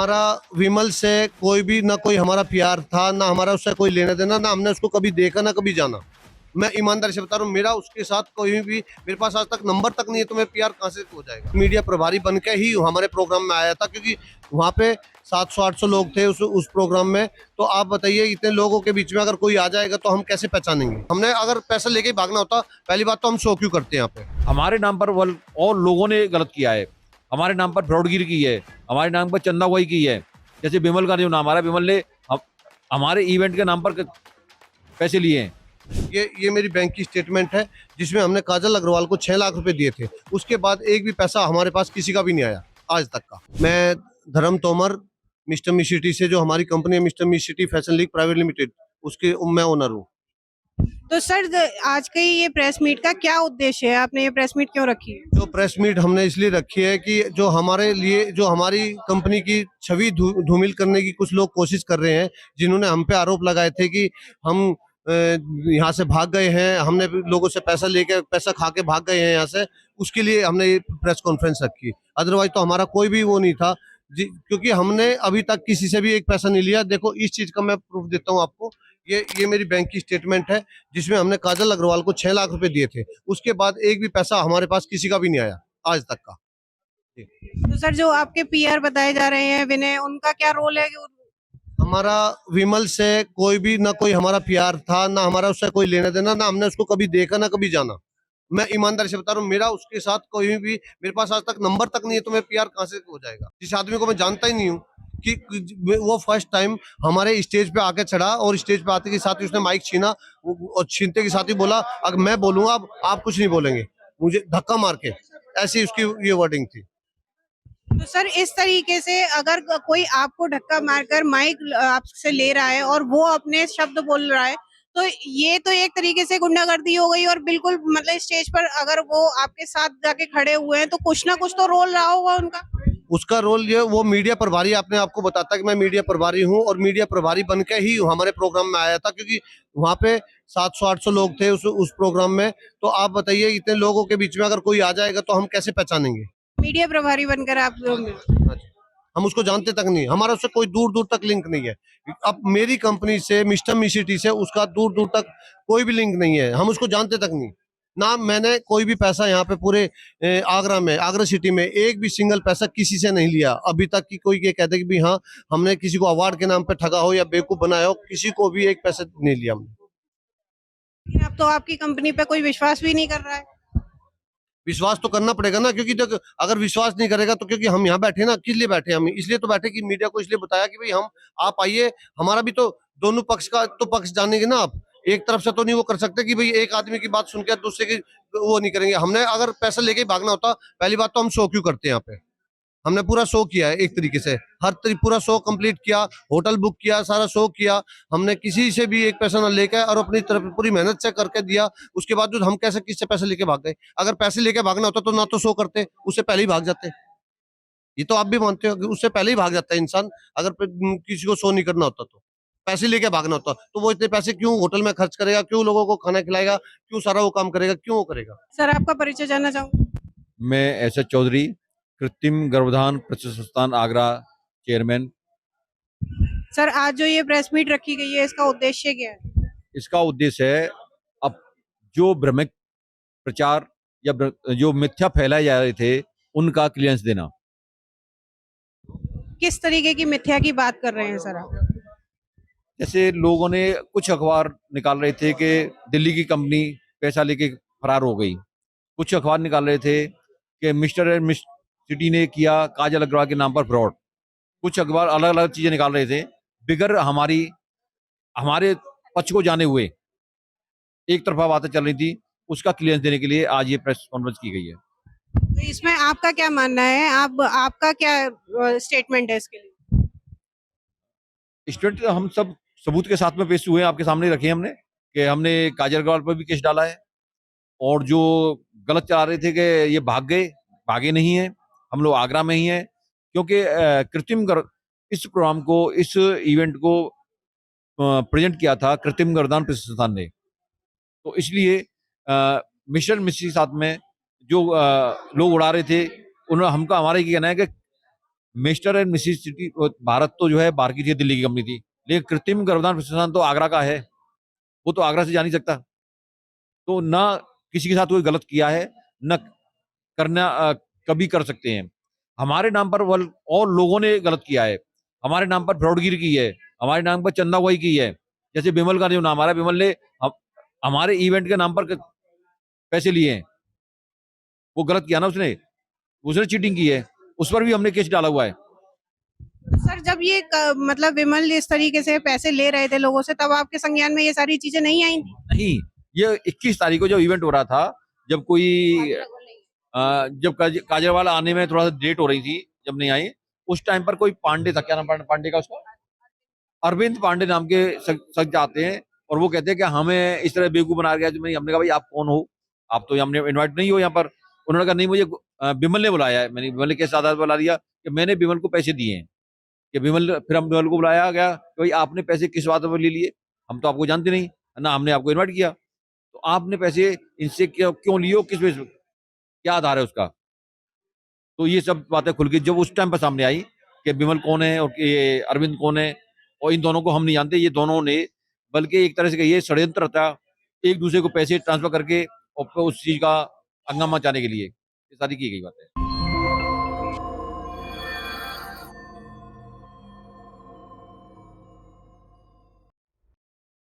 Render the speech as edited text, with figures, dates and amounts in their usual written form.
हमारा विमल से कोई भी ना कोई हमारा प्यार था, ना हमारा उससे कोई लेना देना, ना हमने उसको कभी देखा, ना कभी जाना। मैं ईमानदारी से बता रहा हूँ, मेरा उसके साथ कोई भी मेरे पास आज तक नंबर तक नहीं है, तो मैं प्यार कहाँ से हो जाएगा। मीडिया प्रभारी बन के ही हमारे प्रोग्राम में आया था, क्योंकि वहाँ पे 700-800 लोग थे उस प्रोग्राम में। तो आप बताइए, इतने लोगों के बीच में अगर कोई आ जाएगा तो हम कैसे पहचानेंगे। हमने अगर पैसा लेके ही भागना होता, पहली बात तो हम शो क्यों करते हैं यहाँ पे। हमारे नाम पर और लोगों ने गलत किया है, हमारे नाम पर फ्रॉडगिरी की है, हमारे नाम पर चंदाबाजी की है। जैसे विमल का जो नाम आ रहा है, विमल ने हमारे इवेंट के नाम पर पैसे लिए हैं। ये मेरी बैंक की स्टेटमेंट है, जिसमें हमने काजल अग्रवाल को 6 लाख रुपए दिए थे। उसके बाद एक भी पैसा हमारे पास किसी का भी नहीं आया आज तक का। मैं धर्म तोमर, मिस्टर मी सिटी से, जो हमारी कंपनी है mister me city fashion league private limited, उसके मैं ओनर हूँ। तो सर आज का ये प्रेस मीट का क्या उद्देश्य है? आपने ये प्रेस मीट क्यों रखी है? जो प्रेस मीट हमने इसलिए रखी है कि जो हमारे लिए, जो हमारी कंपनी की छवि धूमिल करने की कुछ लोग कोशिश कर रहे हैं, जिन्होंने हम पे आरोप लगाए थे कि हम यहाँ से भाग गए हैं, हमने लोगों से पैसा खा के भाग गए हैं यहाँ से। उसके लिए हमने ये प्रेस कॉन्फ्रेंस रखी। अदरवाइज तो हमारा कोई भी वो नहीं था जी, क्योंकि हमने अभी तक किसी से भी एक पैसा नहीं लिया। देखो, इस चीज का मैं प्रूफ देता हूँ आपको। ये मेरी बैंक की स्टेटमेंट है, जिसमें हमने काजल अग्रवाल को 6 लाख रुपए दिए थे। उसके बाद एक भी पैसा हमारे पास किसी का भी नहीं आया आज तक का। तो सर जो आपके पीआर बताए जा रहे हैं विनय, उनका क्या रोल है? हमारा विमल से कोई भी ना कोई हमारा प्यार था, ना हमारा उससे कोई लेना देना, ना हमने उसको कभी देखा, ना कभी जाना। मैं ईमानदारी से बता रहा हूँ, मेरा उसके साथ कोई भी मेरे पास आज तक नंबर तक नहीं है, तो मैं प्यार कहाँ से हो जाएगा। जिस आदमी को मैं जानता ही नहीं हूँ कि वो फर्स्ट टाइम हमारे स्टेज पे आके चढ़ा, और स्टेज पे आते के साथ ही उसने माइक छीना, और छीनते के साथ ही बोला, अगर मैं बोलूंगा आप कुछ नहीं बोलेंगे, मुझे धक्का मार के। ऐसी उसकी ये वर्डिंग थी। तो सर इस तरीके से अगर कोई आपको धक्का मारकर माइक आपसे ले रहा है और वो अपने शब्द बोल रहा है, तो ये तो एक तरीके से गुंडागर्दी हो गई। और बिल्कुल मतलब स्टेज पर अगर वो आपके साथ जाके खड़े हुए हैं, तो कुछ ना कुछ तो रोल रहा होगा उनका। उसका रोल ये, वो मीडिया प्रभारी अपने आपको बताता है कि मैं मीडिया प्रभारी हूँ, और मीडिया प्रभारी बन के ही हमारे प्रोग्राम में आया था, क्योंकि वहाँ पे 700-800 लोग थे उस प्रोग्राम में। तो आप बताइए, इतने लोगों के बीच में अगर कोई आ जाएगा तो हम कैसे पहचानेंगे। मीडिया प्रभारी बनकर आप हाँ जी। हम उसको जानते तक नहीं, हमारा उससे कोई दूर दूर तक लिंक नहीं है। अब मेरी कंपनी से, मिस्टर मी सिटी से, उसका दूर दूर तक कोई भी लिंक नहीं है। हम उसको जानते तक नहीं। ना मैंने कोई भी पैसा यहाँ पे पूरे आगरा सिटी में एक भी सिंगल पैसा किसी से नहीं लिया अभी तक। कि कोई ये कहते कि भी हाँ, हमने किसी को अवार्ड के नाम पे ठगा हो या बेवकूफ बनाया हो, किसी को भी एक पैसा नहीं लिया हमने। अब तो आपकी कंपनी पे कोई विश्वास भी नहीं कर रहा है। विश्वास तो करना पड़ेगा ना, क्योंकि जब अगर विश्वास नहीं करेगा तो, क्योंकि हम यहाँ बैठे ना, किस लिए बैठे हम? इसलिए तो बैठे कि मीडिया को इसलिए बताया कि भाई हम, आप आइए, हमारा भी तो दोनों पक्ष का तो पक्ष जानेंगे ना आप। एक तरफ से तो नहीं वो कर सकते कि भाई एक आदमी की बात सुन के दूसरे की वो नहीं करेंगे। हमने अगर पैसा लेके भागना होता, पहली बात तो हम शो क्यों करते हैं यहाँ पे। हमने पूरा शो किया है एक तरीके से, पूरा शो कंप्लीट किया, होटल बुक किया, सारा शो किया। हमने किसी से भी एक पैसा ना लेकर और अपनी तरफ पूरी मेहनत से करके दिया। उसके बावजूद हम कैसे किससे पैसे लेके भाग गए? अगर पैसे लेके भागना होता तो ना तो शो करते, उससे पहले ही भाग जाते। ये तो आप भी मानते हो कि उससे पहले ही भाग जाता है इंसान, अगर किसी को शो नहीं करना होता तो। पैसे लेके भागना होता तो वो इतने पैसे क्यों होटल में खर्च करेगा, क्यों लोगों को खाना खिलाएगा, क्यों सारा वो काम करेगा, क्यों वो करेगा। सर आपका परिचय जानना चाहूंगा। मैं एस.एच. चौधरी, कृत्रिम गर्भाधान प्रशिक्षण संस्थान आगरा, चेयरमैन। सर आज जो ये प्रेस मीट रखी गई है, इसका उद्देश्य क्या है? इसका उद्देश्य है, अब जो भ्रमिक प्रचार या जो मिथ्या फैलाए जा रहे थे, उनका क्लियरेंस देना। किस तरीके की मिथ्या की बात कर रहे हैं सर आप? जैसे लोगों ने, कुछ अखबार निकाल रहे थे कि दिल्ली की कंपनी पैसा लेके फरार हो गई। कुछ अखबार निकाल रहे थे कि मिस्टर एंड मिस सिटी ने किया काजल अग्रवाल के नाम पर फ्रॉड। कुछ अखबार अलग अलग चीजें निकाल रहे थे, बिगर हमारे पक्ष को जाने हुए एक तरफा बातें चल रही थी। उसका क्लियरेंस देने के लिए आज ये प्रेस कॉन्फ्रेंस की गई है। तो इसमें आपका क्या मानना है? आपका क्या स्टेटमेंट है इसके लिए? स्टूडेंट हम सब सबूत के साथ में पेश हुए हैं, आपके सामने रखे हैं हमने, कि हमने काजल अग्रवाल पर भी केस डाला है। और जो गलत चला रहे थे कि ये भागे नहीं है, हम लोग आगरा में ही हैं। क्योंकि इस प्रोग्राम को, इस इवेंट को प्रेजेंट किया था कृत्रिम गर्भाधान प्रशिक्षण संस्थान ने। तो इसलिए मिशन मिस्ट्री साथ में जो लोग उड़ा रहे थे, उन्होंने हमारा ये कहना है कि mister and Mrs city Bharat तो जो है बाहर की थी, दिल्ली की कंपनी थी, लेकिन कृत्रिम गर्भधान प्रतिष्ठान तो आगरा का है, वो तो आगरा से जा नहीं सकता। तो ना किसी के साथ कोई गलत किया है, न करना कभी कर सकते हैं। हमारे नाम पर और लोगों ने गलत किया है, हमारे नाम पर फ्रॉडगिरी की है, हमारे नाम पर चंदाबाजी की है। जैसे बिमल का जो नाम आ रहा है, बिमल ने हमारे इवेंट के नाम पर पैसे लिए हैं, वो गलत किया ना उसने, उसने चीटिंग की है, उस पर भी हमने केस डाला हुआ है। सर जब ये मतलब विमल इस तरीके से पैसे ले रहे थे लोगों से, तब आपके संज्ञान में ये सारी चीजें नहीं आई थी? नहीं, ये 21 तारीख को जब इवेंट हो रहा था, जब कोई जब काजरवाल आने में थोड़ा सा लेट हो रही थी, जब नहीं आई, उस टाइम पर कोई पांडे था, क्या नाम पांडे का उसका, अरविंद पांडे नाम के सच जाते हैं और वो कहते हैं कि हमें इस तरह बेवकूफ बना गया। हमने कहा भाई आप कौन हो, आप तो हमने इन्वाइट नहीं हो यहाँ पर। उन्होंने कहा नहीं, मुझे बिमल ने बुलाया है। मैंने बिमल ने कैसे आधार पर बुला दिया कि मैंने बिमल को पैसे दिए हैं, कि बिमल, फिर हम बिमल को बुलाया गया कि भाई आपने पैसे किस बात पर ले लिए, हम तो आपको जानते नहीं, ना हमने आपको इन्वाइट किया, तो आपने पैसे इनसे क्यों लिए हो, किस वजह से, क्या आधार है उसका। तो ये सब बातें खुल के जब उस टाइम पर सामने आई कि बिमल कौन है और ये अरविंद कौन है, और इन दोनों को हम नहीं जानते, ये दोनों ने, बल्कि एक तरह से ये षड्यंत्र था, एक दूसरे को पैसे ट्रांसफर करके और उस चीज का हंगामा मचाने के लिए ये सारी की गई बात है।